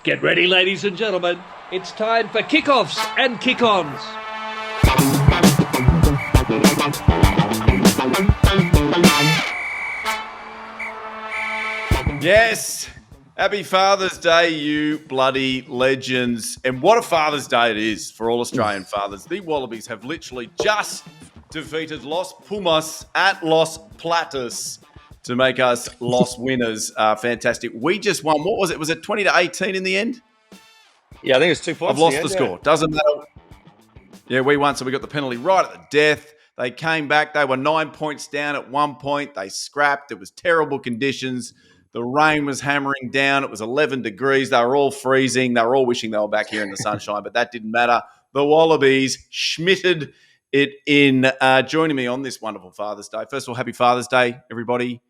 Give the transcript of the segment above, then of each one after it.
Get ready, ladies and gentlemen. It's time for kickoffs and kick-ons. Yes. Happy Father's Day, you bloody legends. And what a Father's Day it is for all Australian fathers. The Wallabies have literally just defeated Los Pumas at Los Platas to make us Los winners. Fantastic. We just won. What was it? Was it 20-18 in the end? Yeah, I think it's 2 points. I've lost the score. Doesn't matter. Yeah, we won, so we got the penalty right at the death. They came back. They were 9 points down at one point. They scrapped. It was terrible conditions. The rain was hammering down. It was 11 degrees. They were all freezing. They were all wishing they were back here in the sunshine, but that didn't matter. The Wallabies schmitted it in. Joining me on this wonderful Father's Day. First of all, happy Father's Day, everybody.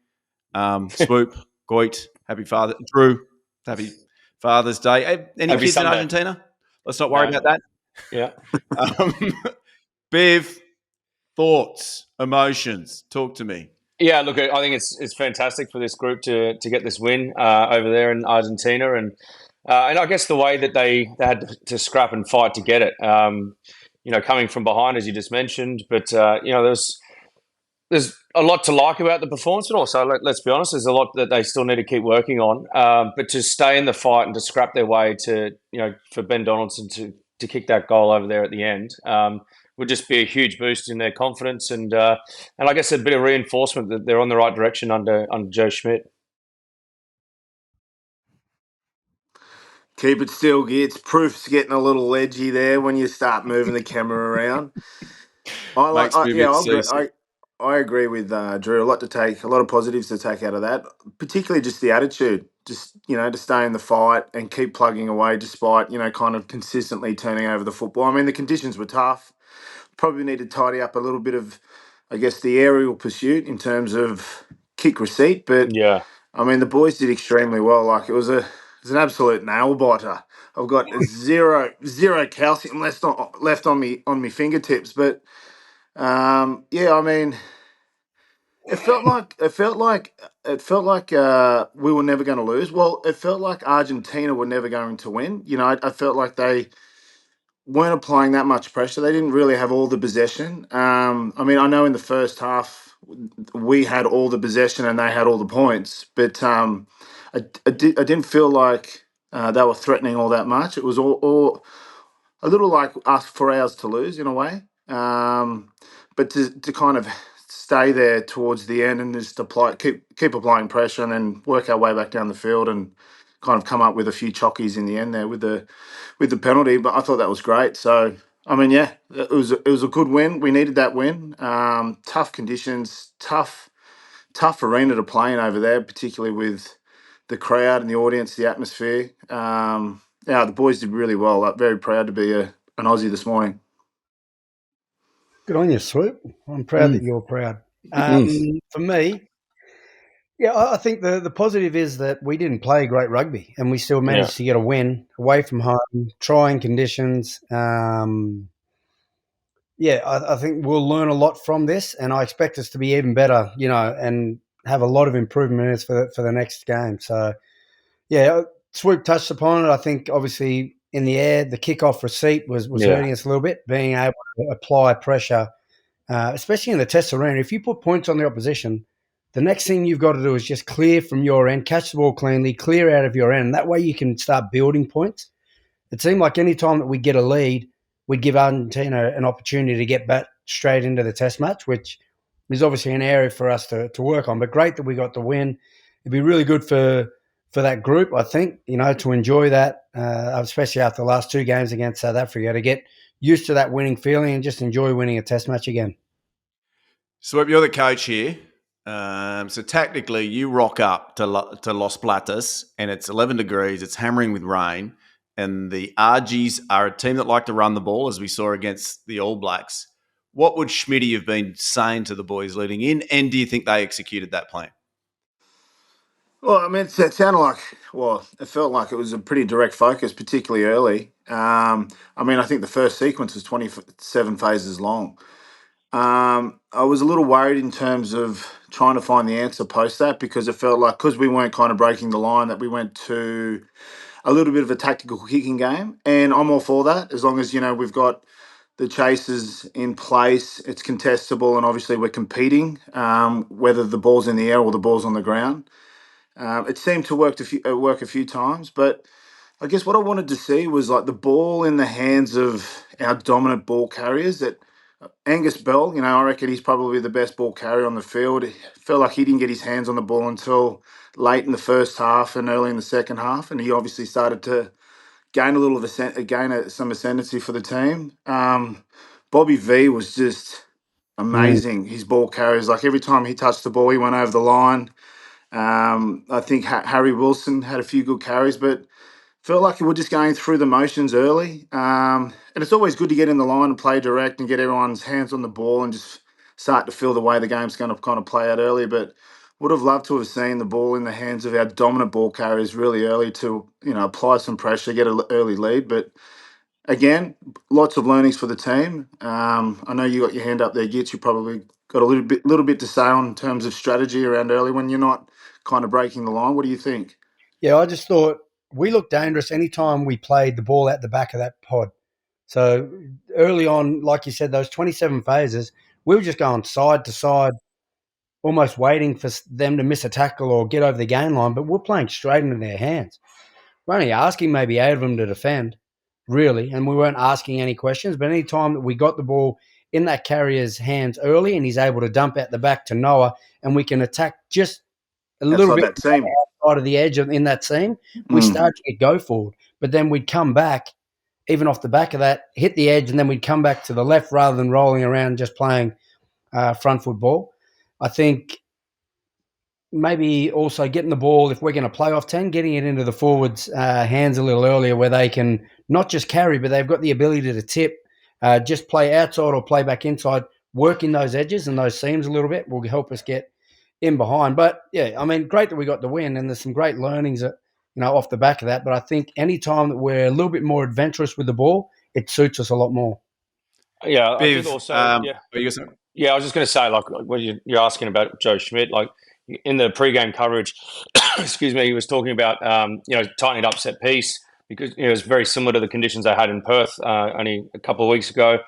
Swoop, Goit, happy Father. Drew, happy Father's Day. Any Happy kids Sunday. in Argentina? Let's not worry about that. Yeah. Bev, thoughts, emotions. Talk to me. Yeah, look, I think it's fantastic for this group to get this win over there in Argentina, and I guess the way that they had to scrap and fight to get it, coming from behind as you just mentioned, but there's a lot to like about the performance, and also let's be honest, there's a lot that they still need to keep working on. But to stay in the fight and to scrap their way to for Ben Donaldson to kick that goal over there at the end. Would just be a huge boost in their confidence and I guess a bit of reinforcement that they're on the right direction under Joe Schmidt. Keep it still, Gits. Proof's getting a little edgy there when you start moving the camera around. I agree with Drew. A lot of positives to take out of that. Particularly just the attitude. Just to stay in the fight and keep plugging away, despite kind of consistently turning over the football. I mean, the conditions were tough. Probably need to tidy up a little bit of, I guess, the aerial pursuit in terms of kick receipt. But Yeah, I mean, the boys did extremely well. Like it was an absolute nail biter. I've got zero calcium left on me fingertips. But I mean, it felt like we were never going to lose. Well, it felt like Argentina were never going to win. I felt like they weren't applying that much pressure. They didn't really have all the possession. I mean, I know in the first half we had all the possession and they had all the points, but I didn't feel like they were threatening all that much. It was all a little like us for ours to lose in a way, but to kind of stay there towards the end and just keep applying pressure and then work our way back down the field and kind of come up with a few chockies in the end there with the penalty. But I thought that was great. So I mean, yeah, it was a good win. We needed that win. Tough conditions, tough arena to play in over there, particularly with the crowd and the audience, the atmosphere. The boys did really well. I'm very proud to be an Aussie this morning. Good on you, Swoop. I'm proud that you're proud. For me, I think the positive is that we didn't play great rugby and we still managed to get a win away from home, trying conditions. I think we'll learn a lot from this, and I expect us to be even better, and have a lot of improvements for the next game. So, Swoop touched upon it. I think obviously in the air, the kickoff receipt was hurting us a little bit, being able to apply pressure, especially in the test arena. If you put points on the opposition, the next thing you've got to do is just clear from your end, catch the ball cleanly, clear out of your end. That way you can start building points. It seemed like any time that we get a lead, we'd give Argentina an opportunity to get back straight into the test match, which is obviously an area for us to work on. But great that we got the win. It'd be really good for that group, I think, to enjoy that, especially after the last two games against South Africa, to get used to that winning feeling and just enjoy winning a test match again. So you're the coach here. So tactically, you rock up to Los Platas, and it's 11 degrees. It's hammering with rain, and the Argies are a team that like to run the ball, as we saw against the All Blacks. What would Schmitty have been saying to the boys leading in, and do you think they executed that plan? Well, I mean, it sounded like, it felt like it was a pretty direct focus, particularly early. I mean, I think the first sequence was 27 phases long. I was a little worried in terms of trying to find the answer post that, because it felt like, because we weren't kind of breaking the line, that we went too a little bit of a tactical kicking game, and I'm all for that as long as we've got the chases in place. It's contestable, and obviously we're competing, whether the ball's in the air or the ball's on the ground. It seemed to work a few times, but I guess what I wanted to see was like the ball in the hands of our dominant ball carriers. That Angus Bell, I reckon he's probably the best ball carrier on the field. It felt like he didn't get his hands on the ball until late in the first half and early in the second half, and he obviously started to gain some ascendancy for the team. Bobby V was just amazing. His ball carriers, like every time he touched the ball, he went over the line. I think Harry Wilson had a few good carries, but felt like we were just going through the motions early. And it's always good to get in the line and play direct and get everyone's hands on the ball and just start to feel the way the game's going to kind of play out early. But would have loved to have seen the ball in the hands of our dominant ball carriers really early to, apply some pressure, get an early lead. But again, lots of learnings for the team. I know you got your hand up there, Gitz. You probably got a little bit to say on terms of strategy around early when you're not kind of breaking the line. What do you think? Yeah, I just thought we looked dangerous anytime we played the ball at the back of that pod. So early on, like you said, those 27 phases, we were just going side to side, almost waiting for them to miss a tackle or get over the game line, but we're playing straight into their hands. We're only asking maybe 8 of them to defend, really, and we weren't asking any questions. But any time that we got the ball in that carrier's hands early and he's able to dump out the back to Noah and we can attack just a little bit Outside that seam. outside of the edge in that seam, we started to get go forward. But then we'd come back, even off the back of that, hit the edge, and then we'd come back to the left rather than rolling around just playing front foot ball. I think maybe also getting the ball, if we're going to play off 10, getting it into the forwards' hands a little earlier where they can not just carry, but they've got the ability to tip, just play outside or play back inside, working those edges and those seams a little bit will help us get in behind. But, yeah, I mean, great that we got the win, and there's some great learnings off the back of that. But I think any time that we're a little bit more adventurous with the ball, it suits us a lot more. Yeah, I Biv, think also, I was just going to say, like, when you're asking about Joe Schmidt, like, in the pre-game coverage, excuse me, he was talking about, tightening up set piece because it was very similar to the conditions they had in Perth only a couple of weeks ago.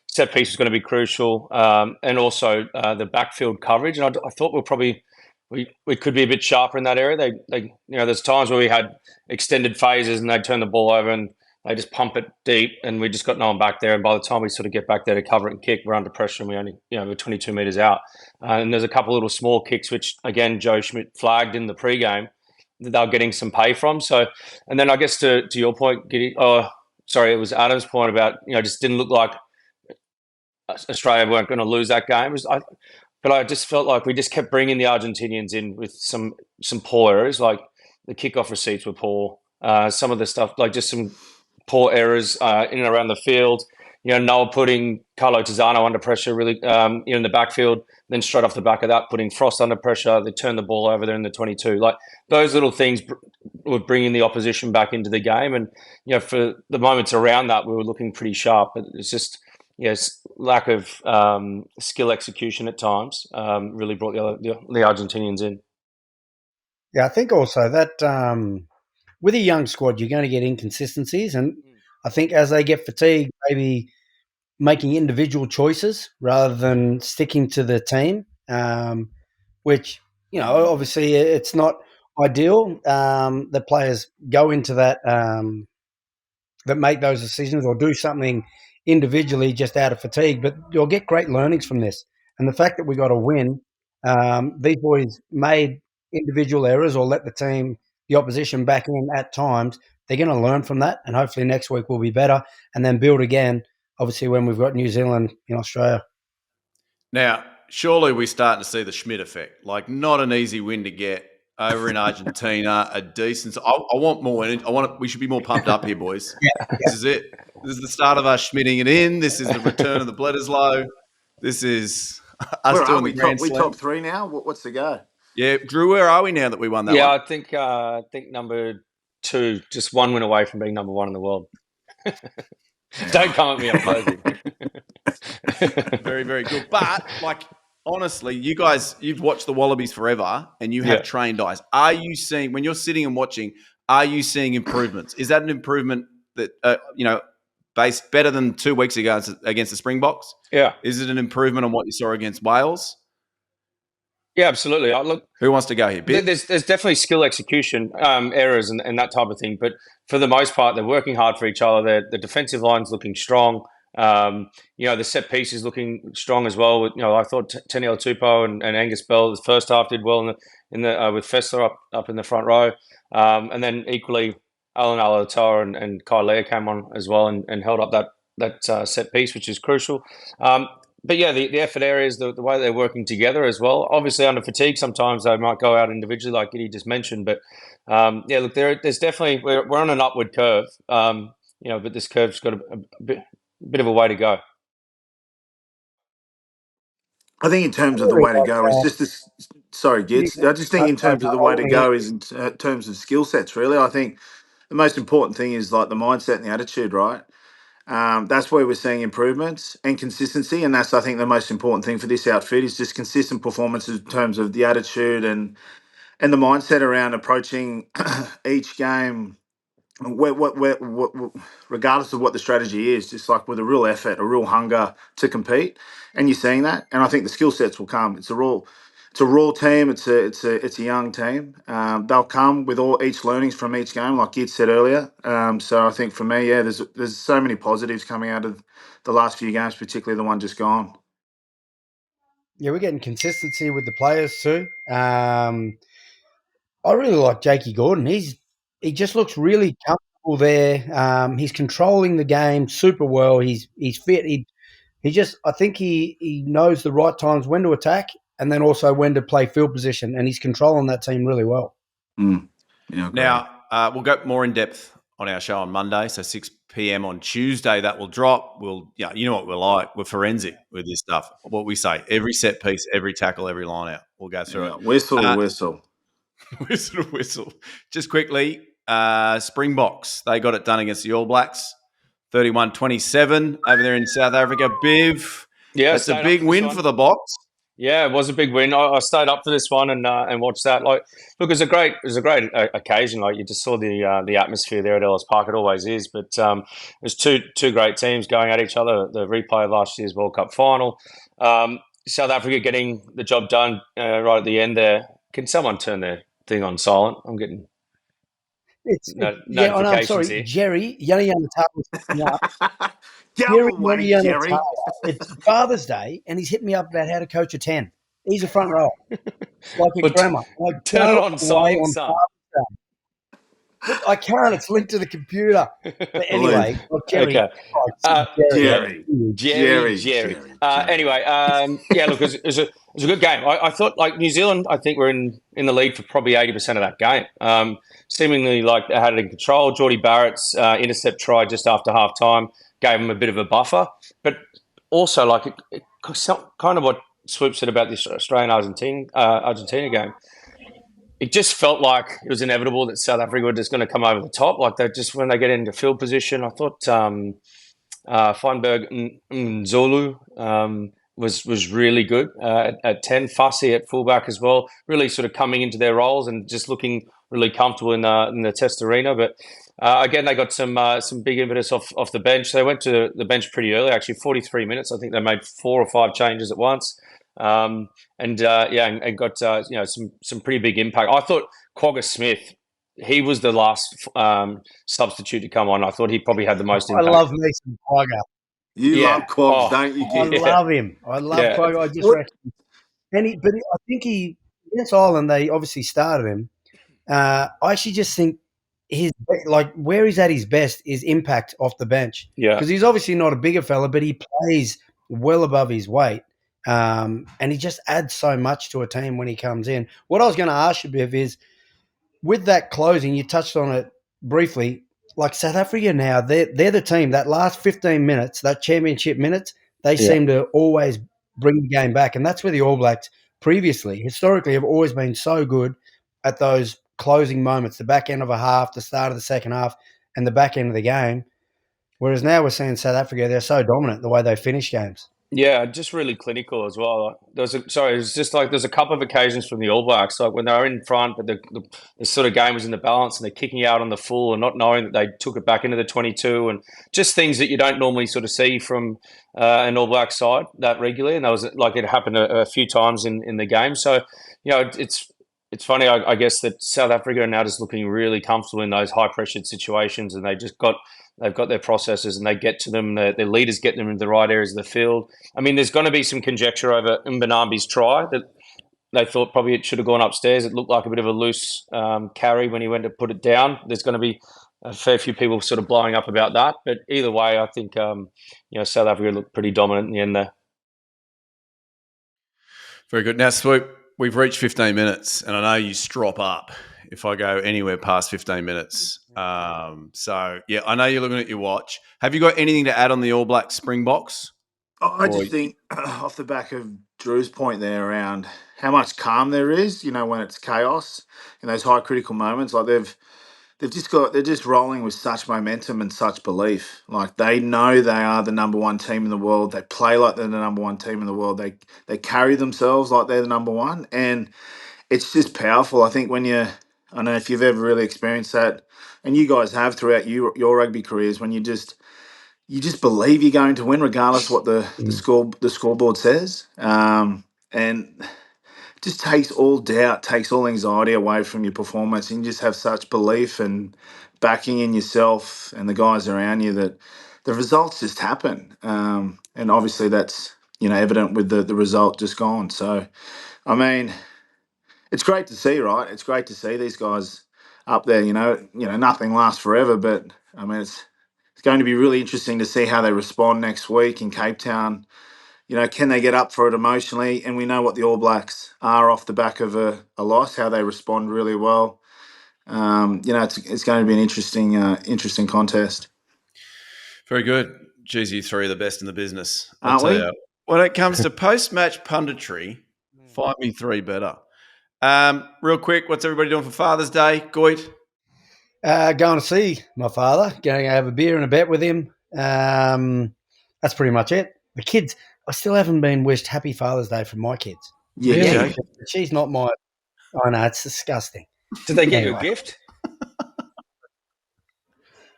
Set piece was going to be crucial, and also the backfield coverage. And I thought we could be a bit sharper in that area. There's times where we had extended phases and they'd turn the ball over and they just pump it deep, and we just got no one back there. And by the time we sort of get back there to cover it and kick, we're under pressure, and we only, we're 22 meters out. And there's a couple of little small kicks, which again Joe Schmidt flagged in the pregame that they're getting some pay from. So, and then I guess to your point, Giddy, it was Adam's point about just didn't look like Australia weren't going to lose that game. But I just felt like we just kept bringing the Argentinians in with some poor errors, like the kickoff receipts were poor. Some of the stuff, like just some poor errors in and around the field. Noah putting Carlo Tizzano under pressure really in the backfield, then straight off the back of that, putting Frost under pressure. They turned the ball over there in the 22. Like those little things were bringing the opposition back into the game. And, for the moments around that, we were looking pretty sharp. But it's just, lack of skill execution at times really brought the Argentinians in. Yeah, I think also that with a young squad, you're going to get inconsistencies. And I think as they get fatigued, maybe making individual choices rather than sticking to the team, which, obviously it's not ideal. The players go into that, that make those decisions or do something individually just out of fatigue, but you'll get great learnings from this. And the fact that we got a win, these boys made individual errors or let the opposition back in at times. They're going to learn from that, and hopefully next week will be better and then build again, obviously, when we've got New Zealand in Australia. Now, surely we're starting to see the Schmidt effect. Like, not an easy win to get over in Argentina, a decent... I want more energy. We should be more pumped up here, boys. This is it. This is the start of us Schmitting it in. This is the return of the Bledisloe. This is us doing the Grand Slam. We top 3 now? What's the go? Yeah, Drew, where are we now that we won that one? I think number 2, just one win away from being number 1 in the world. Don't come at me, I'm closing. Very, very good. But, honestly, you guys, you've watched the Wallabies forever and you have trained eyes. Are you seeing, when you're sitting and watching, Are you seeing improvements? Is that an improvement that based better than 2 weeks ago against the Springboks? Yeah. Is it an improvement on what you saw against Wales? Yeah, absolutely. Who wants to go here? There's definitely skill execution errors and that type of thing, but for the most part, they're working hard for each other. The defensive line's looking strong. The set piece is looking strong as well. I thought Teniel Tupou and Angus Bell the first half did well with Fessler up in the front row, and then equally Alan Alatoa and Kai Leah came on as well and held up that set piece, which is crucial. But yeah, the effort areas, the way they're working together as well. Obviously, under fatigue, sometimes they might go out individually, like Giddy just mentioned. But look, there's definitely we're on an upward curve. But this curve's got a bit of a way to go. I think in terms of the way to go is just this. Sorry, Gits. I just think in terms of the way to go is in terms of skill sets. Really, I think the most important thing is like the mindset and the attitude, right? That's where we're seeing improvements and consistency, and that's I think the most important thing for this outfit is just consistent performances in terms of the attitude and the mindset around approaching each game. Regardless of what the strategy is, just like with a real effort, a real hunger to compete, and you're seeing that. And I think the skill sets will come. It's a raw team. It's a young team. They'll come with each learnings from each game, like Gid said earlier. So I think for me, yeah, there's so many positives coming out of the last few games, particularly the one just gone. Yeah, we're getting consistency with the players too. I really like Jakey Gordon. He just looks really comfortable there. He's controlling the game super well. He's fit. I think he knows the right times when to attack and then also when to play field position, and he's controlling that team really well. Yeah, now, we'll go more in depth on our show on Monday, so 6 p.m. on Tuesday that will drop. You know what we're like. We're forensic with this stuff. What we say, every set piece, every tackle, every line out. We'll go through it. Whistle to whistle. Whistle to whistle. Just quickly, Springboks, they got it done against the All Blacks. 31-27 over there in South Africa. Biv, Yeah, that's a big win for the Boks. Yeah, it was a big win. I stayed up for this one and watched that. Look, it was a great occasion. Like, you just saw the atmosphere there at Ellis Park. It always is. But it was two great teams going at each other. The replay of last year's World Cup final. South Africa getting the job done right at the end there. Can someone turn their thing on silent? I'm getting notifications I'm sorry, here. Jerry Yannianatala. Jerry. It's Father's Day, and he's hit me up about how to coach a 10. He's a front row, like a grammar. Turn it on silent, son. But I can't. It's linked to the computer. But anyway, Jerry. Okay. Jerry. Anyway, look, it was a good game. I thought, like, New Zealand, I think we're in the lead for probably 80% of that game. Seemingly like they had it in control. Geordie Barrett's intercept try just after half time gave them a bit of a buffer. But also, like, kind of what Swoop said about this Australian-Argentina game. It just felt like it was inevitable that South Africa were just going to come over the top. Like, they just, when they get into field position, I thought Feinberg Nzolu was really good at 10. Fussy at fullback as well, really sort of coming into their roles and just looking really comfortable in the test arena. But again, they got some big impetus off the bench. They went to the bench pretty early, actually 43 minutes. I think they made 4 or 5 changes at once. And got some pretty big impact. I thought Quagga Smith, he was the last substitute to come on. I thought he probably had the most impact. I love me some Quagga. You love Quagga, don't you? I love him. I love Quagga. I just reckon. But I think against Ireland, they obviously started him. I actually just think where he's at his best is impact off the bench. Yeah, because he's obviously not a bigger fella, but he plays well above his weight. And he just adds so much to a team when he comes in. What I was going to ask you, Biv, is with that closing, you touched on it briefly, like South Africa now, they're the team, that last 15 minutes, that championship minutes, they seem to always bring the game back. And that's where the All Blacks previously, historically, have always been so good at those closing moments, the back end of a half, the start of the second half, and the back end of the game. Whereas now we're seeing South Africa, they're so dominant the way they finish games. Yeah, just really clinical as well. It was just like there's a couple of occasions from the All Blacks, like when they were in front, but the sort of game was in the balance, and they're kicking out on the full and not knowing that they took it back into the 22, and just things that you don't normally sort of see from an All Black side that regularly. And that was like it happened a few times in the game. So it's funny, I guess, that South Africa are now just looking really comfortable in those high pressured situations, and they've got their processes and they get to them. Their leaders get them in the right areas of the field. I mean, there's going to be some conjecture over Mbanabi's try that they thought probably it should have gone upstairs. It looked like a bit of a loose carry when he went to put it down. There's going to be a fair few people sort of blowing up about that. But either way, I think South Africa looked pretty dominant in the end there. Very good. Now, Swoop, we've reached 15 minutes, and I know you strop up if I go anywhere past 15 minutes. So, yeah, I know you're looking at your watch. Have you got anything to add on the All Black Springboks? I just think off the back of Drew's point there around how much calm there is, when it's chaos in those high critical moments, like they're just rolling with such momentum and such belief. Like they know they are the number one team in the world. They play like they're the number one team in the world. They carry themselves like they're the number one, and it's just powerful. I think I don't know if you've ever really experienced that, and you guys have throughout your rugby careers, when you just believe you're going to win regardless what the scoreboard says, and it just takes all doubt, takes all anxiety away from your performance, and you just have such belief and backing in yourself and the guys around you that the results just happen. And obviously that's evident with the result just gone. So I mean, it's great to see, right? It's great to see these guys up there. Nothing lasts forever, but I mean, it's going to be really interesting to see how they respond next week in Cape Town. Can they get up for it emotionally? And we know what the All Blacks are off the back of a loss, how they respond really well. It's going to be an interesting contest. Very good. Geez, you three are the best in the business. Aren't we? You. When it comes to post-match punditry, find me three better. Real quick, what's everybody doing for Father's Day? Goit? Going to see my father, going to have a beer and a bet with him. That's pretty much it. The kids, I still haven't been wished Happy Father's Day from my kids. Yeah, really? She's not my. I know, it's disgusting. Did they get you a gift?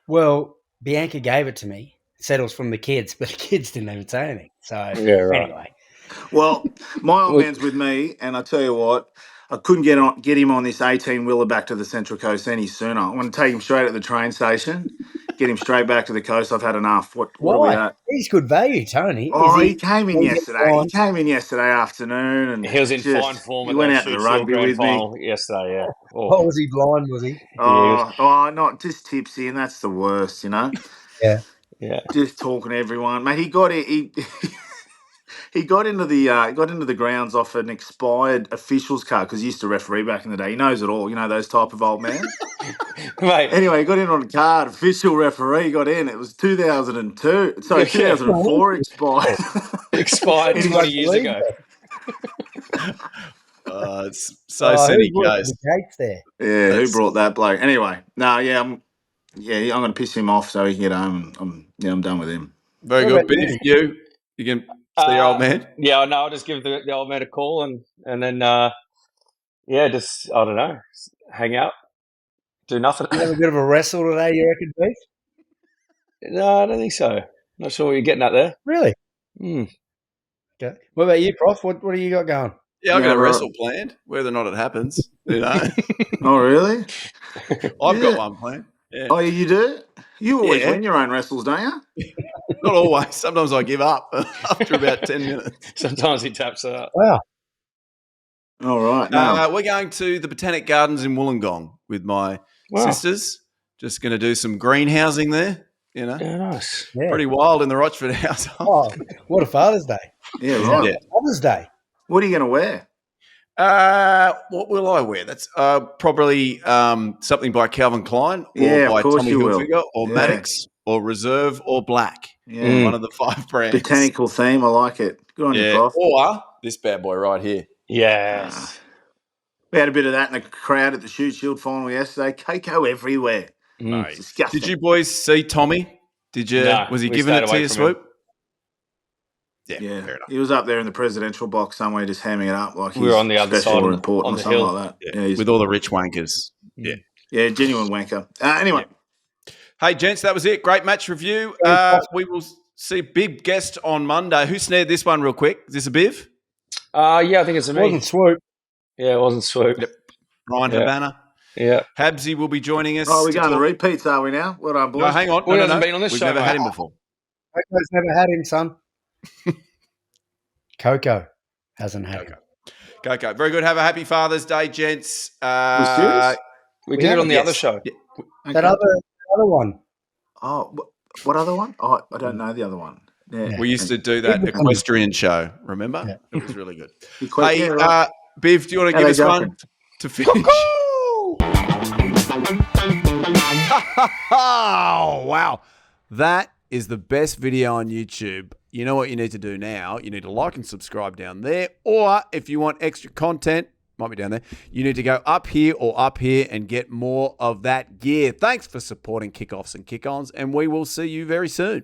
Well, Bianca gave it to me. Said it was from the kids, but the kids didn't even say anything. So anyway. Well, my old man's with me, and I tell you what, I couldn't get him on this 18-wheeler back to the Central Coast any sooner. I want to take him straight at the train station, get him straight back to the coast. I've had enough. What are we at? He's good value, Tony. Oh, he came in yesterday. He came in yesterday afternoon, and he was in fine form. He went out to the rugby with me yesterday. Yeah. Oh, was he blind? Was he? Not just tipsy, and that's the worst, Yeah. Just talking to everyone, mate. He got it. He got into the grounds off an expired officials card because he used to referee back in the day. He knows it all, those type of old men. Mate. Anyway, he got in on a card, official referee got in. It was 2004 expired. Expired 20 years ago. It's so silly, guys. Yeah, who brought that bloke? Anyway, I'm going to piss him off so he can get home. I'm done with him. Very good. Biff, you can see your old man? Yeah, no, I'll just give the old man a call and then, just, I don't know, hang out, do nothing. You have a bit of a wrestle today, you reckon, Biff? No, I don't think so. Not sure what you're getting at there. Really? Okay. What about you, Prof? What do you got going? Yeah, I've got a wrestle planned, whether or not it happens. Oh, really? I've got one planned. Yeah. Oh, you do? You always win your own wrestles, don't you? Not always. Sometimes I give up after about 10 minutes. Sometimes he taps out. Wow. All right. We're going to the Botanic Gardens in Wollongong with my sisters. Just going to do some greenhousing there. Yeah, nice. Yeah. Pretty wild in the Rochford household. Oh, what a Father's Day. Yeah, right. Yeah. Father's Day. What are you going to wear? What will I wear? That's probably something by Calvin Klein or by Tommy Hilfiger or Maddox or Reserve or Black. Yeah. One of the 5 brands. Botanical theme. I like it. Good on you, Prof. Or this bad boy right here. Yes. We had a bit of that in the crowd at the Shoot Shield final yesterday. KOKO everywhere. It's disgusting. Did you boys see Tommy? Did you? No, was he giving it to you, Swoop? Yeah, Yeah, fair enough. he was up there in the presidential box somewhere, just hamming it up like We were he's on the other special side or on important or the something hill. like that. Yeah, he's, with all the rich wankers. Yeah. yeah, genuine wanker. Anyway, Hey, gents, that was it. Great match review. We will see big guest on Monday. Who snared this one real quick? Is this a Biv? Yeah, I think it's a It me. wasn't Swoop. Yeah, it wasn't Swoop. Yep. Ryan Yeah. Habana. Yeah. Habsy will be joining us. oh, we're to going to talk- repeats, are we now? Well done, boys. No, hang on. Well, he No, hasn't no. been on this We've show, never had mate. him before. Coco's never had him, son. Coco hasn't had him. KOKO. Very good. Have a happy Father's Day, gents. We serious? We We did it have on the yes. other show. Yeah. That other one. Oh, what other one? Oh, I don't know the other one. Yeah. We used to do that Big one. equestrian show, remember? Yeah. It was really good. Yeah, Hey, right. Biv, do you want to How give they us jumping? one to finish? Oh, wow. That is the best video on YouTube. You know what you need to do now? You need to like and subscribe down there. Or if you want extra content, might be down there, you need to go up here or up here and get more of that gear. Thanks for supporting Kickoffs and Kick-Ons, and we will see you very soon.